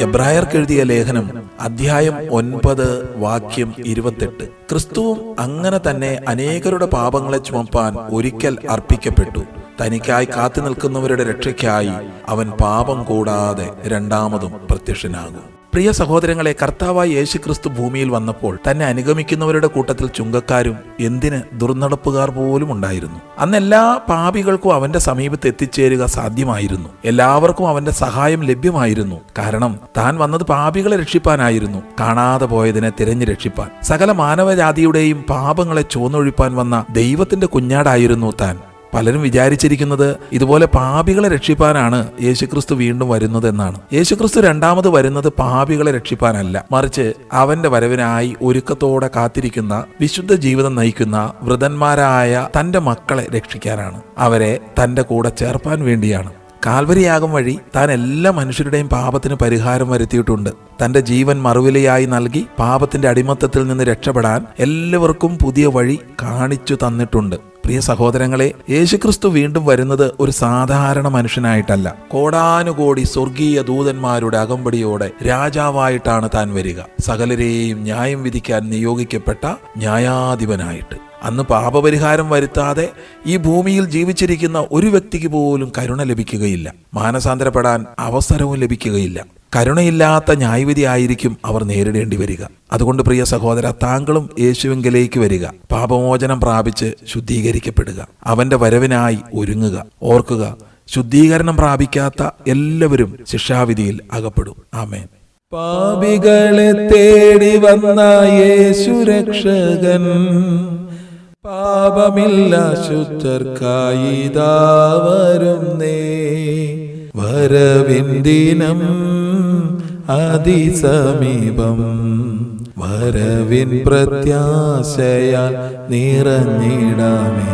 എബ്രായർക്കെഴുതിയ ലേഖനം അധ്യായം 9 വാക്യം 28. ക്രിസ്തുവും അങ്ങനെ തന്നെ അനേകരുടെ പാപങ്ങളെ ചുമപ്പാൻ ഒരിക്കൽ അർപ്പിക്കപ്പെട്ടു. തനിക്കായി കാത്തു നിൽക്കുന്നവരുടെ രക്ഷയ്ക്കായി അവൻ പാപം കൂടാതെ രണ്ടാമതും പ്രത്യക്ഷനാകും. പ്രിയ സഹോദരങ്ങളെ, കർത്താവായ യേശുക്രിസ്തു ഭൂമിയിൽ വന്നപ്പോൾ തന്നെ അനുഗമിക്കുന്നവരുടെ കൂട്ടത്തിൽ ചുങ്കക്കാരും എന്തിന് ദുർനടപ്പുകാർ പോലും ഉണ്ടായിരുന്നു. അന്ന് എല്ലാ പാപികൾക്കും അവന്റെ സമീപത്ത് എത്തിച്ചേരുക സാധ്യമായിരുന്നു. എല്ലാവർക്കും അവന്റെ സഹായം ലഭ്യമായിരുന്നു. കാരണം താൻ വന്നത് പാപികളെ രക്ഷിപ്പാനായിരുന്നു, കാണാതെ പോയതിനെ തിരഞ്ഞു രക്ഷിപ്പാൻ. സകല മാനവജാതിയുടെയും പാപങ്ങളെ ചോന്നൊഴിപ്പാൻ വന്ന ദൈവത്തിന്റെ കുഞ്ഞാടായിരുന്നു താൻ. പലരും വിചാരിച്ചിരിക്കുന്നത് ഇതുപോലെ പാപികളെ രക്ഷിപ്പാനാണ് യേശുക്രിസ്തു വീണ്ടും വരുന്നത് എന്നാണ്. യേശുക്രിസ്തു രണ്ടാമത് വരുന്നത് പാപികളെ രക്ഷിപ്പാനല്ല, മറിച്ച് അവന്റെ വരവിനായി ഒരുക്കത്തോടെ കാത്തിരിക്കുന്ന വിശുദ്ധ ജീവിതം നയിക്കുന്ന വൃതന്മാരായ തന്റെ മക്കളെ രക്ഷിക്കാനാണ്. അവരെ തന്റെ കൂടെ ചേർപ്പാൻ വേണ്ടിയാണ്. കാൽവരിയാഗം വഴി താൻ എല്ലാ മനുഷ്യരുടെയും പാപത്തിന് പരിഹാരം വരുത്തിയിട്ടുണ്ട്. തന്റെ ജീവൻ മറുവിലയായി നൽകി പാപത്തിന്റെ അടിമത്തത്തിൽ നിന്ന് രക്ഷപ്പെടാൻ എല്ലാവർക്കും പുതിയ വഴി കാണിച്ചു തന്നിട്ടുണ്ട്. പ്രിയ സഹോദരങ്ങളെ, യേശുക്രിസ്തു വീണ്ടും വരുന്നത് ഒരു സാധാരണ മനുഷ്യനായിട്ടല്ല, കോടാനുകോടി സ്വർഗീയ ദൂതന്മാരുടെ അകമ്പടിയോടെ രാജാവായിട്ടാണ് താൻ വരിക. സകലരെയും ന്യായം വിധിക്കാൻ നിയോഗിക്കപ്പെട്ട ന്യായാധിപനായിട്ട്. അന്ന് പാപപരിഹാരം വരുത്താതെ ഈ ഭൂമിയിൽ ജീവിച്ചിരിക്കുന്ന ഒരു വ്യക്തിക്ക് പോലും കരുണ ലഭിക്കുകയില്ല. മാനസാന്തരപ്പെടാൻ അവസരവും ലഭിക്കുകയില്ല. കരുണയില്ലാത്ത ന്യായവിധി ആയിരിക്കും അവർ നേരിടേണ്ടി വരിക. അതുകൊണ്ട് പ്രിയ സഹോദര, താങ്കളും യേശുവിങ്കലേക്ക് വരിക. പാപമോചനം പ്രാപിച്ച് ശുദ്ധീകരിക്കപ്പെടുക. അവന്റെ വരവിനായി ഒരുങ്ങുക. ഓർക്കുക, ശുദ്ധീകരണം പ്രാപിക്കാത്ത എല്ലാവരും ശിക്ഷാവിധിയിൽ അകപ്പെടും. ആമേൻ. പാപികളെ തേടി വന്ന യേശു രക്ഷകൻ, പാപമില്ല ശുദ്ധർക്കായി ഇതാ വരുന്നേ. വരവിൻ ദിനം അതിസമീപം, വരവിൻ പ്രത്യാശയാൽ നിറഞ്ഞിടാമേ.